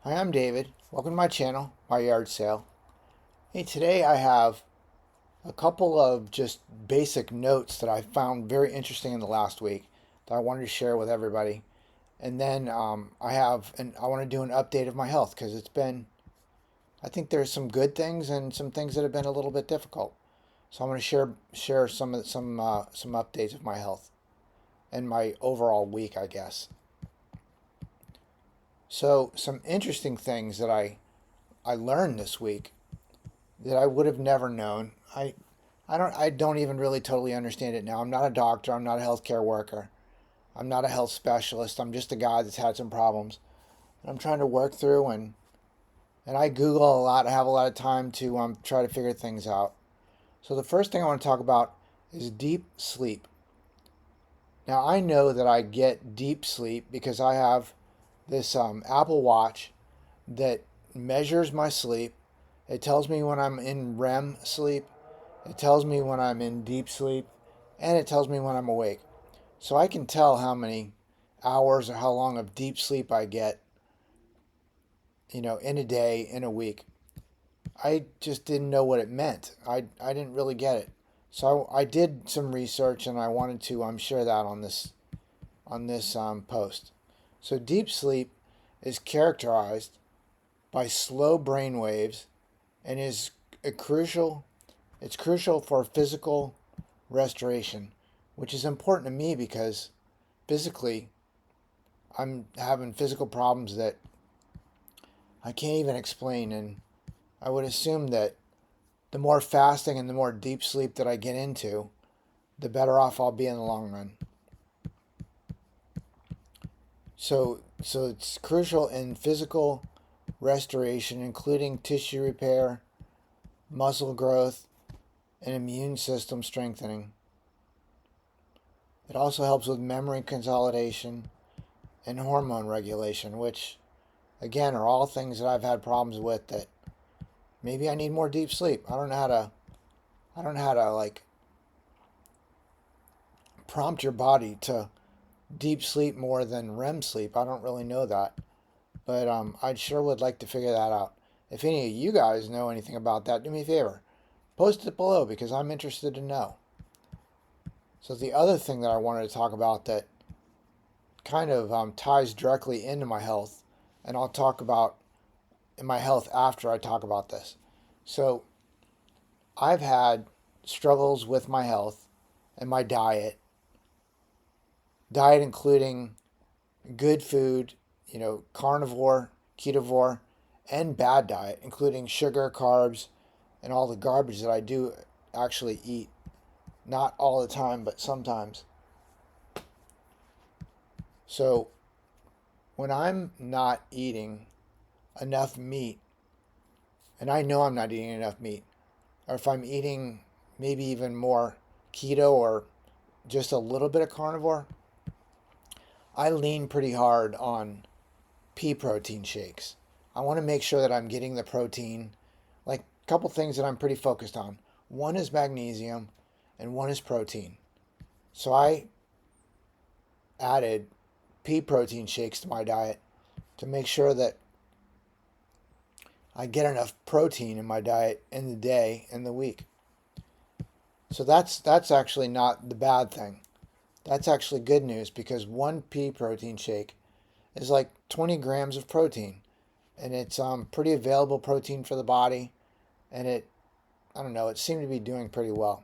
Hi, I'm David. Welcome to my channel, My Yard Sale. Hey, today I have a couple of just basic notes that I found very interesting in the last week that I wanted to share with everybody. And then I want to do an update of my health because I think there's some good things and some things that have been a little bit difficult. So I'm going to share some updates of my health and my overall week, I guess. So some interesting things that I learned this week that I would have never known. I don't even really totally understand it now. I'm not a doctor, I'm not a healthcare worker. I'm not a health specialist. I'm just a guy that's had some problems. And I'm trying to work through and I Google a lot. I have a lot of time to try to figure things out. So the first thing I want to talk about is deep sleep. Now I know that I get deep sleep because I have this Apple Watch that measures my sleep. It tells me when I'm in REM sleep. It tells me when I'm in deep sleep, and it tells me when I'm awake. So I can tell how many hours or how long of deep sleep I get, in a day, in a week. I just didn't know what it meant. I didn't really get it. So I did some research and I wanted to share that on this post. So deep sleep is characterized by slow brain waves and is a crucial it's crucial for physical restoration, which is important to me because physically I'm having physical problems that I can't even explain. And I would assume that the more fasting and the more deep sleep that I get into, the better off I'll be in the long run. So it's crucial in physical restoration, including tissue repair, muscle growth, and immune system strengthening. It also helps with memory consolidation and hormone regulation, which again are all things that I've had problems with that maybe I need more deep sleep. I don't know how to like prompt your body to deep sleep more than REM sleep. I don't really know that. But I sure would like to figure that out. If any of you guys know anything about that, do me a favor. Post it below because I'm interested to know. So the other thing that I wanted to talk about that kind of ties directly into my health, and I'll talk about in my health after I talk about this. So I've had struggles with my health and my diet including good food, carnivore, ketovore, and bad diet, including sugar, carbs, and all the garbage that I do actually eat. Not all the time, but sometimes. So when I'm not eating enough meat, and I know I'm not eating enough meat, or if I'm eating maybe even more keto or just a little bit of carnivore, I lean pretty hard on pea protein shakes. I want to make sure that I'm getting the protein. Like a couple things that I'm pretty focused on. One is magnesium and one is protein. So I added pea protein shakes to my diet to make sure that I get enough protein in my diet in the day and the week. So that's actually not the bad thing. That's actually good news because one pea protein shake is like 20 grams of protein, and it's pretty available protein for the body, and I don't know, it seemed to be doing pretty well.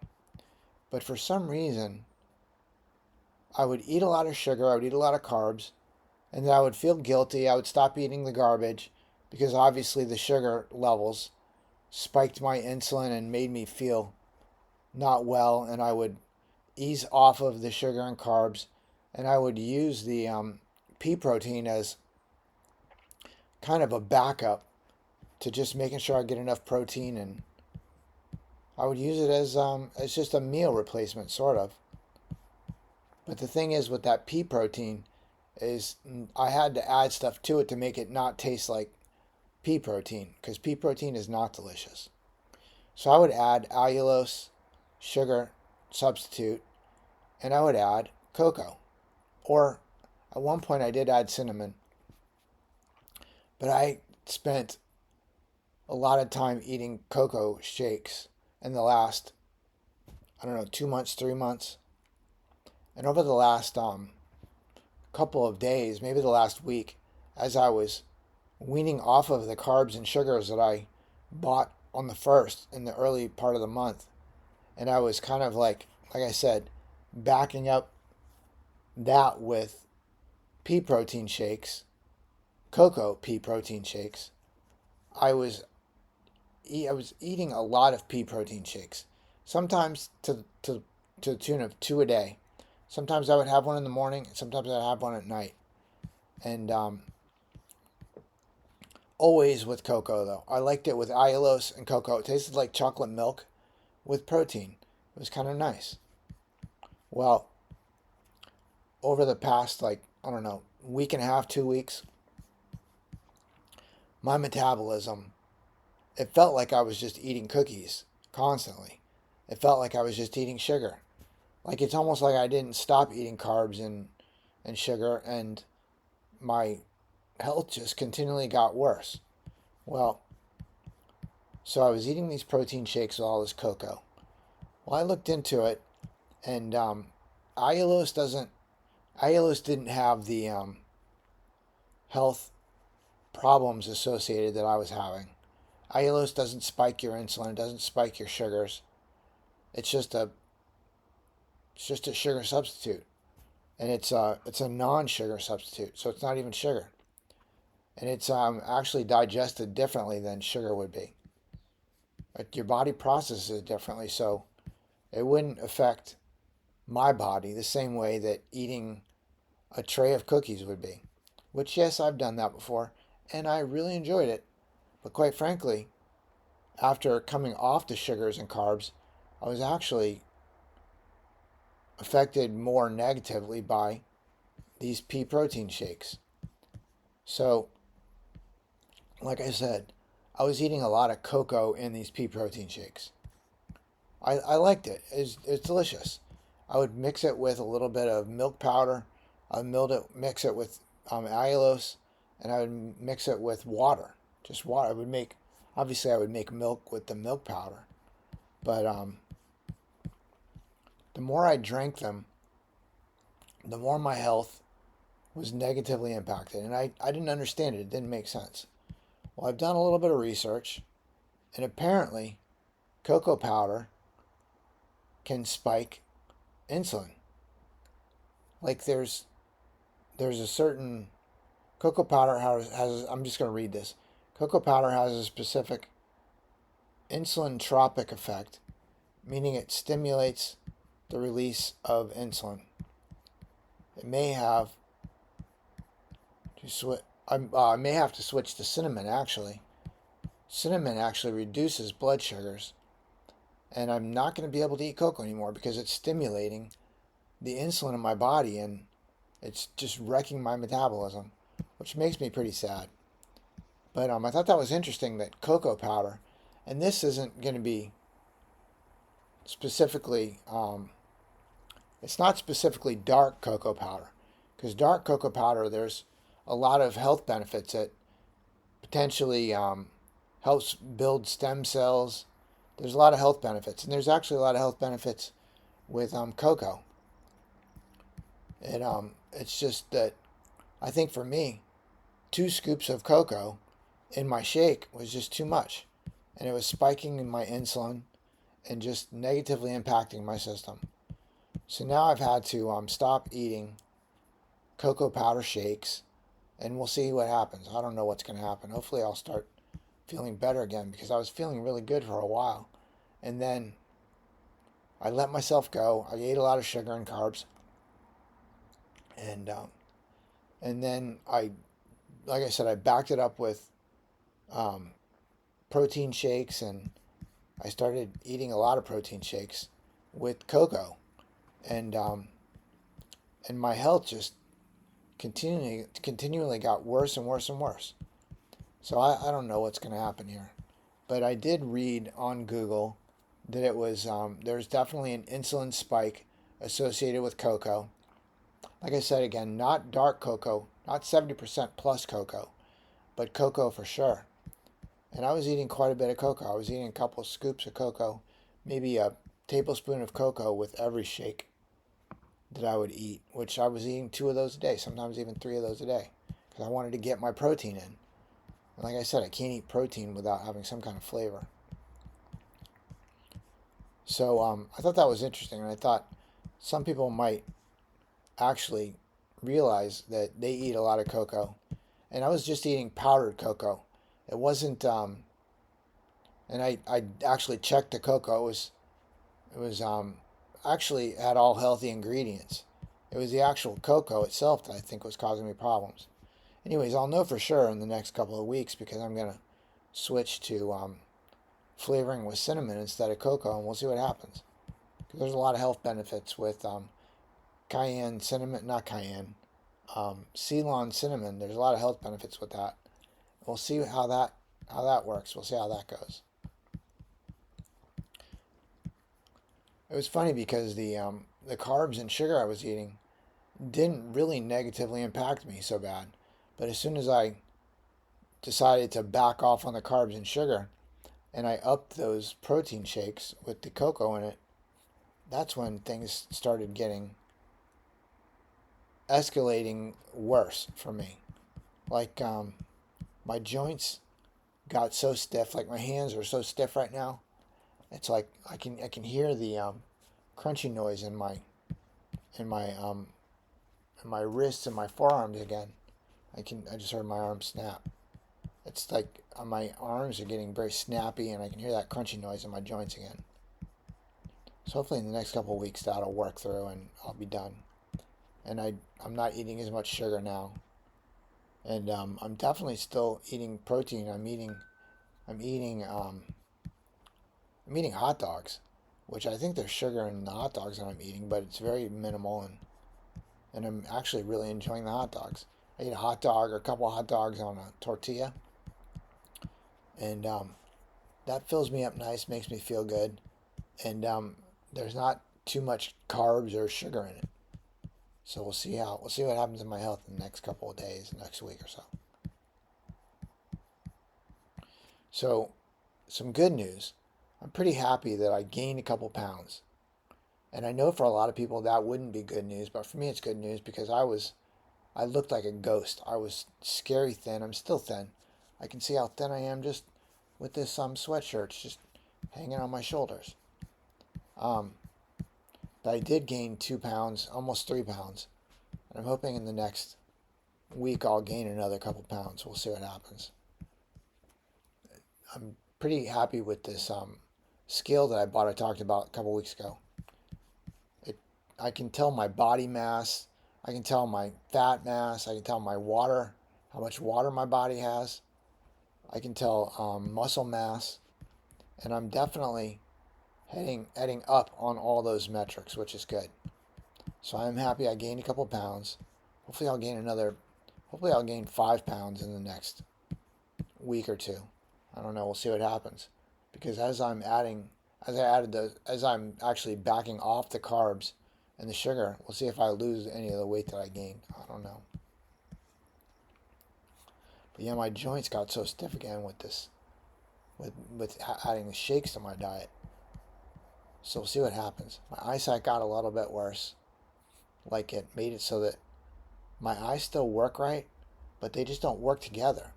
But for some reason, I would eat a lot of sugar, I would eat a lot of carbs, and then I would feel guilty. I would stop eating the garbage because obviously the sugar levels spiked my insulin and made me feel not well, and I would ease off of the sugar and carbs, and I would use the pea protein as kind of a backup to just making sure I get enough protein, and I would use it as just a meal replacement, sort of. But the thing is with that pea protein is I had to add stuff to it to make it not taste like pea protein because pea protein is not delicious. So I would add allulose, sugar substitute, and I would add cocoa. Or at one point I did add cinnamon. But spent a lot of time eating cocoa shakes in the last, I don't know, 2 months, 3 months. And over the last couple of days, maybe the last week, as I was weaning off of the carbs and sugars that I bought on the first in the early part of the month, and I was kind of like I said, backing up that with pea protein shakes, cocoa pea protein shakes. I was I was eating a lot of pea protein shakes, sometimes to the tune of two a day. Sometimes I would have one in the morning, and sometimes I'd have one at night. And always with cocoa, though. I liked it with allulose and cocoa. It tasted like chocolate milk with protein. It was kind of nice. Well, over the past, I don't know, week and a half, 2 weeks, my metabolism, it felt like I was just eating cookies constantly. It felt like I was just eating sugar. Like it's almost like I didn't stop eating carbs and sugar, and my health just continually got worse. Well, so I was eating these protein shakes with all this cocoa. Well, I looked into it, and allulose doesn't. Allulose didn't have the health problems associated that I was having. Allulose doesn't spike your insulin. It doesn't spike your sugars. It's just a sugar substitute, and it's a non-sugar substitute, so it's not even sugar, and it's actually digested differently than sugar would be. But your body processes it differently, so it wouldn't affect my body the same way that eating a tray of cookies would be. Which, yes, I've done that before, and I really enjoyed it. But quite frankly, after coming off the sugars and carbs, I was actually affected more negatively by these pea protein shakes. So, like I said, I was eating a lot of cocoa in these pea protein shakes. I liked it. It's delicious. I would mix it with a little bit of milk powder. I would mix it with allulose, and I would mix it with water. Just water. Obviously, I would make milk with the milk powder. But the more I drank them, the more my health was negatively impacted. And I didn't understand it. It didn't make sense. Well, I've done a little bit of research, and apparently cocoa powder can spike insulin. Like there's a certain cocoa powder has I'm just going to read this. Cocoa powder has a specific insulin tropic effect, meaning it stimulates the release of insulin. It may have to switch. I may have to switch to cinnamon. Actually, cinnamon actually reduces blood sugars, and I'm not going to be able to eat cocoa anymore because it's stimulating the insulin in my body, and it's just wrecking my metabolism, which makes me pretty sad. But I thought that was interesting that cocoa powder, and this isn't going to be specifically, it's not specifically dark cocoa powder, because dark cocoa powder, there's a lot of health benefits. It potentially helps build stem cells. There's a lot of health benefits, and there's actually a lot of health benefits with cocoa. It's just that I think for me, 2 scoops of cocoa in my shake was just too much, and it was spiking my insulin and just negatively impacting my system. So now I've had to stop eating cocoa powder shakes, and we'll see what happens. I don't know what's going to happen. Hopefully I'll start feeling better again, because I was feeling really good for a while, and then I let myself go. I ate a lot of sugar and carbs, and then like I said, I backed it up with protein shakes, and I started eating a lot of protein shakes with cocoa, and my health just continually got worse and worse and worse. So I don't know what's going to happen here, but I did read on Google that it was there's definitely an insulin spike associated with cocoa. Like I said again, not dark cocoa, not 70% plus cocoa, but cocoa for sure. And I was eating quite a bit of cocoa. I was eating a couple of scoops of cocoa, maybe a tablespoon of cocoa with every shake that I would eat, which I was eating 2 of those a day, sometimes even 3 of those a day, because I wanted to get my protein in. And like I said, I can't eat protein without having some kind of flavor. So I thought that was interesting, and I thought some people might actually realize that they eat a lot of cocoa. And I was just eating powdered cocoa. It wasn't, and I actually checked the cocoa. It was actually had all healthy ingredients. It was the actual cocoa itself that I think was causing me problems. Anyways, I'll know for sure in the next couple of weeks because I'm gonna switch to flavoring with cinnamon instead of cocoa, and we'll see what happens. Because there's a lot of health benefits with cayenne cinnamon, not cayenne, Ceylon cinnamon. There's a lot of health benefits with that. We'll see how that works. We'll see how that goes. It was funny because the carbs and sugar I was eating didn't really negatively impact me so bad, but as soon as I decided to back off on the carbs and sugar, and I upped those protein shakes with the cocoa in it, that's when things started escalating worse for me. Like my joints got so stiff, like my hands are so stiff right now. It's like I can hear the crunchy noise in my in my wrists and my forearms again. I just heard my arms snap. It's like my arms are getting very snappy, and I can hear that crunchy noise in my joints again. So hopefully in the next couple of weeks that'll work through, and I'll be done. And I'm not eating as much sugar now, and I'm definitely still eating protein. I'm eating hot dogs, which I think there's sugar in the hot dogs that I'm eating, but it's very minimal, and I'm actually really enjoying the hot dogs. I eat a hot dog or a couple of hot dogs on a tortilla, and that fills me up nice, makes me feel good, and there's not too much carbs or sugar in it. So we'll see what happens in my health in the next couple of days, next week or so. So, some good news. I'm pretty happy that I gained a couple pounds. And I know for a lot of people that wouldn't be good news, but for me it's good news because I looked like a ghost. I was scary thin. I'm still thin. I can see how thin I am just with this sweatshirt just hanging on my shoulders. But I did gain 2 pounds, almost 3 pounds. And I'm hoping in the next week I'll gain another couple pounds. We'll see what happens. I'm pretty happy with this scale that I bought. I talked about a couple weeks ago. I can tell my body mass. I can tell my fat mass. I can tell my water, how much water my body has. I can tell muscle mass, and I'm definitely heading up on all those metrics, which is good. So I'm happy I gained a couple pounds. Hopefully I'll gain 5 pounds in the next week or two. I don't know. We'll see what happens. Because as I'm actually backing off the carbs and the sugar, we'll see if I lose any of the weight that I gained. I don't know. But yeah, my joints got so stiff again with this, with adding the shakes to my diet. So we'll see what happens. My eyesight got a little bit worse. Like it made it so that my eyes still work right, but they just don't work together.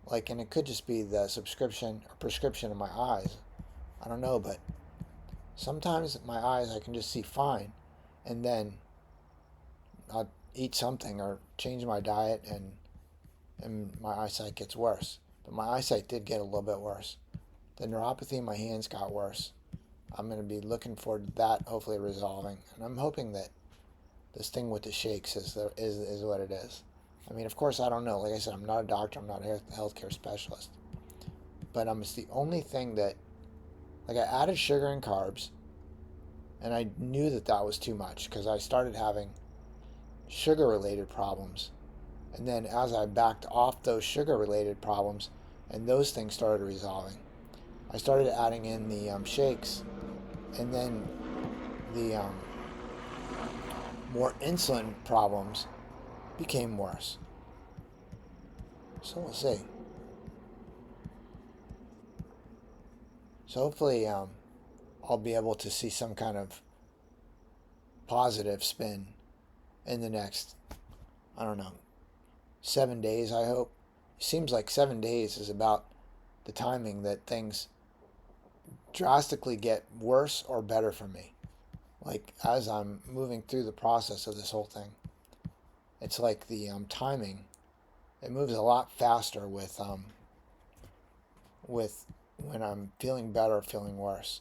Like, and it could just be the subscription or prescription of my eyes. I don't know, but sometimes my eyes I can just see fine, and then I'll eat something or change my diet, and my eyesight gets worse. But my eyesight did get a little bit worse. The neuropathy in my hands got worse. I'm going to be looking forward to that hopefully resolving, and I'm hoping that this thing with the shakes is what it is. I mean, of course, I don't know. Like I said, I'm not a doctor. I'm not a healthcare specialist. But it's the only thing that, like, I added sugar and carbs, and I knew that was too much because I started having sugar-related problems. And then as I backed off those sugar-related problems, and those things started resolving, I started adding in the shakes, and then the more insulin problems became worse. So we'll see. So hopefully, I'll be able to see some kind of positive spin in the next, I don't know, 7 days, I hope. It seems like 7 days is about the timing that things drastically get worse or better for me. Like as I'm moving through the process of this whole thing, it's like the timing. It moves a lot faster with when I'm feeling better, feeling worse.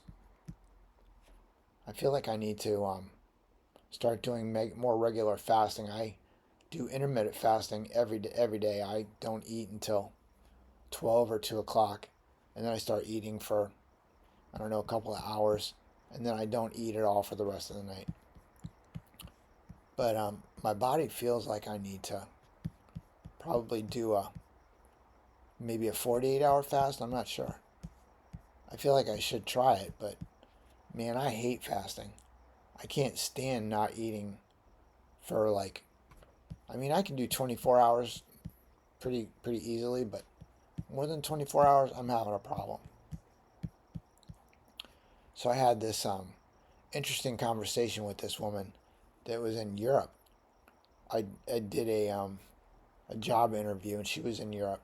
I feel like I need to start doing more regular fasting. I do intermittent fasting every day. I don't eat until 12 or 2 o'clock, and then I start eating for, I don't know, a couple of hours, and then I don't eat at all for the rest of the night. But my body feels like I need to probably do maybe a 48-hour fast. I'm not sure. I feel like I should try it, but man, I hate fasting. I can't stand not eating for like, I mean, I can do 24 hours pretty easily, but more than 24 hours, I'm having a problem. So I had this interesting conversation with this woman that was in Europe. I did a job interview, and she was in Europe,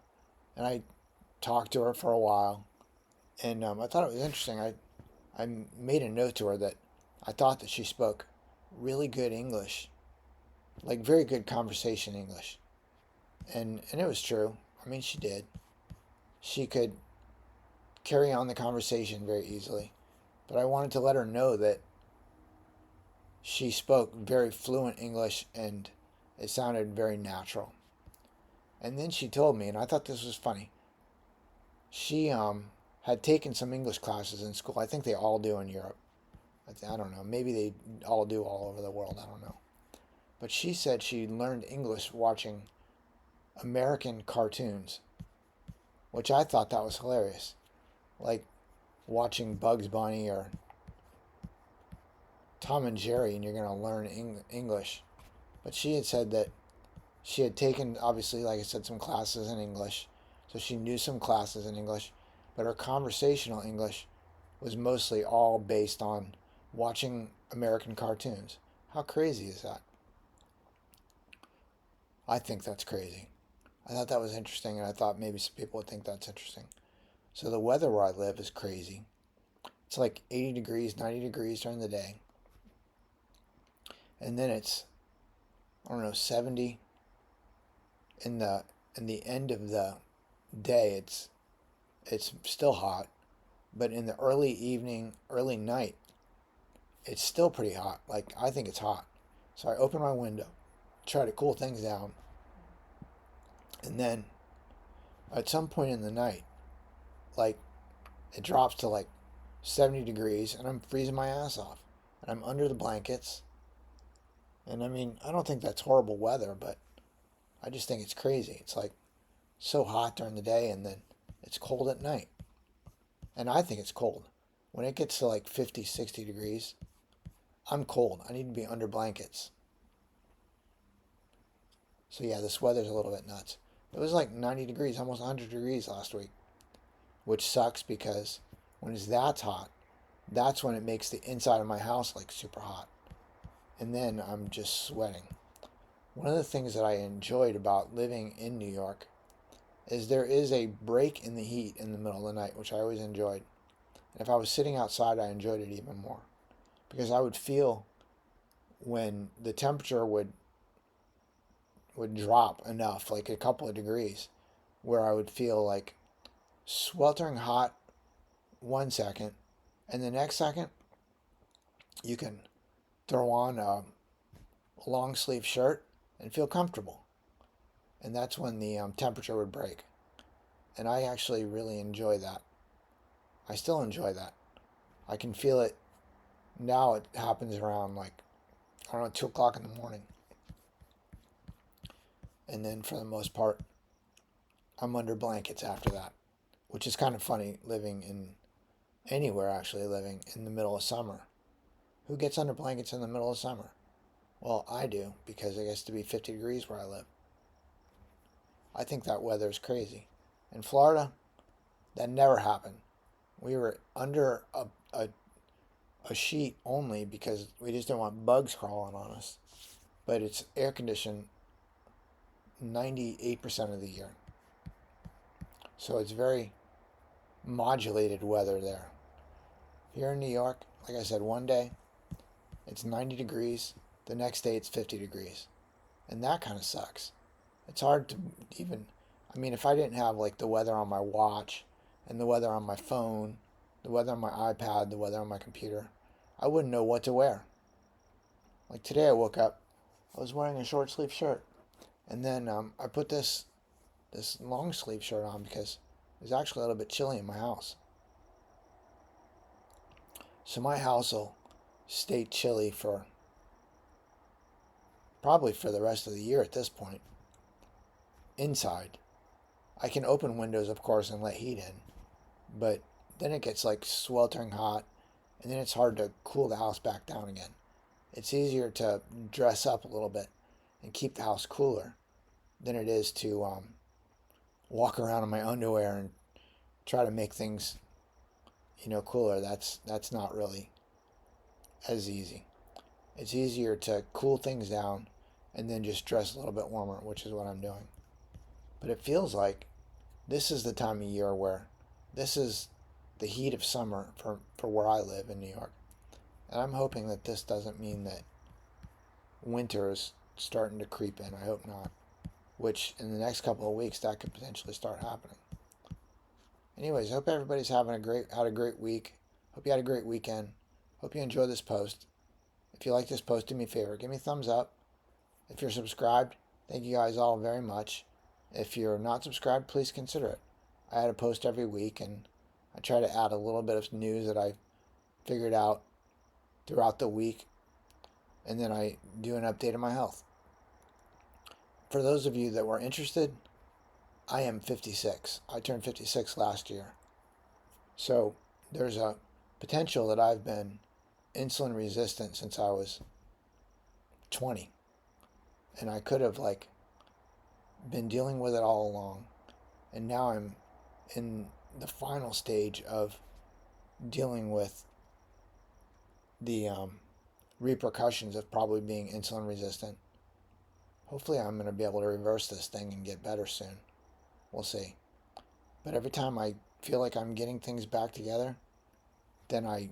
and I talked to her for a while, and I thought it was interesting. I made a note to her that I thought that she spoke really good English, like very good conversation English, and it was true. I mean, she did. She could carry on the conversation very easily, but I wanted to let her know that she spoke very fluent English and it sounded very natural. And then she told me, and I thought this was funny. She had taken some English classes in school. I think they all do in Europe. I don't know. Maybe they all do all over the world. I don't know. But she said she learned English watching American cartoons, which I thought that was hilarious. Like watching Bugs Bunny or Tom and Jerry, and you're going to learn English. But she had said that she had taken, obviously, like I said, some classes in English. So she knew some classes in English, but her conversational English was mostly all based on watching American cartoons. How crazy is that? I think that's crazy. I thought that was interesting, and I thought maybe some people would think that's interesting. So the weather where I live is crazy. It's like 80 degrees, 90 degrees during the day. And then it's, I don't know, 70 in the end of the day. It's still hot, but in the early evening, early night, it's still pretty hot. Like I think it's hot. So I open my window, try to cool things down, and then at some point in the night, like it drops to like 70 degrees and I'm freezing my ass off. And I'm under the blankets. And I mean, I don't think that's horrible weather, but I just think it's crazy. It's like so hot during the day and then it's cold at night. And I think it's cold. When it gets to like 50, 60 degrees, I'm cold. I need to be under blankets. So yeah, this weather's a little bit nuts. It was like 90 degrees, almost 100 degrees last week, which sucks because when it's that hot, that's when it makes the inside of my house like super hot. And then I'm just sweating. One of the things that I enjoyed about living in New York is there is a break in the heat in the middle of the night, which I always enjoyed. And if I was sitting outside, I enjoyed it even more because I would feel when the temperature would drop enough, like a couple of degrees, where I would feel like sweltering hot 1 second, and the next second you can throw on a long sleeve shirt and feel comfortable. And that's when the temperature would break. And I actually really enjoy that. I still enjoy that. I can feel it now. It happens around like, I don't know, 2 o'clock in the morning. And then for the most part, I'm under blankets after that, which is kind of funny living in anywhere, actually living in the middle of summer. Who gets under blankets in the middle of summer? Well, I do because it gets to be 50 degrees where I live. I think that weather is crazy. In Florida, that never happened. We were under a sheet only because we just didn't want bugs crawling on us. But it's air conditioned 98% of the year. So it's very modulated weather there. Here in New York, like I said, one day it's 90 degrees, the next day it's 50 degrees. And that kind of sucks. It's hard to even, I mean, if I didn't have like the weather on my watch and the weather on my phone, the weather on my iPad, the weather on my computer, I wouldn't know what to wear. Like today I woke up, I was wearing a short sleeve shirt. And then I put this long sleeve shirt on because it was actually a little bit chilly in my house. So my house will stay chilly for probably for the rest of the year at this point. Inside. I can open windows, of course, and let heat in. But then it gets like sweltering hot, and then it's hard to cool the house back down again. It's easier to dress up a little bit and keep the house cooler than it is to walk around in my underwear and try to make things, cooler. That's not really as easy. It's easier to cool things down and then just dress a little bit warmer, which is what I'm doing. But it feels like this is the time of year where this is the heat of summer for where I live in New York. And I'm hoping that this doesn't mean that winter is starting to creep in. I hope not. Which in the next couple of weeks that could potentially start happening. Anyways, I hope everybody's had a great week. Hope you had a great weekend. Hope you enjoyed this post. If you like this post, do me a favor, give me a thumbs up. If you're subscribed, thank you guys all very much. If you're not subscribed, please consider it. I add a post every week, and I try to add a little bit of news that I figured out throughout the week, and then I do an update of my health. For those of you that were interested, I am 56. I turned 56 last year. So there's a potential that I've been insulin resistant since I was 20. And I could have been dealing with it all along. And now I'm in the final stage of dealing with the repercussions of probably being insulin resistant. Hopefully I'm going to be able to reverse this thing and get better soon. We'll see. But every time I feel like I'm getting things back together, then I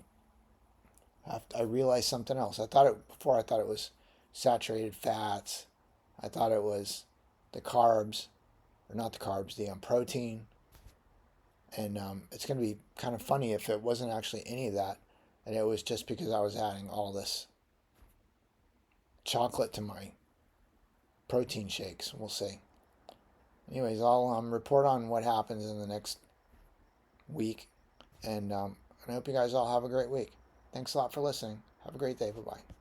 realize something else. I thought it was saturated fats. I thought it was the carbs, or not the carbs, the protein. And it's going to be kind of funny if it wasn't actually any of that, and it was just because I was adding all this chocolate to my protein shakes. We'll see. Anyways, I'll report on what happens in the next week, and I hope you guys all have a great week. Thanks a lot for listening. Have a great day. Bye-bye.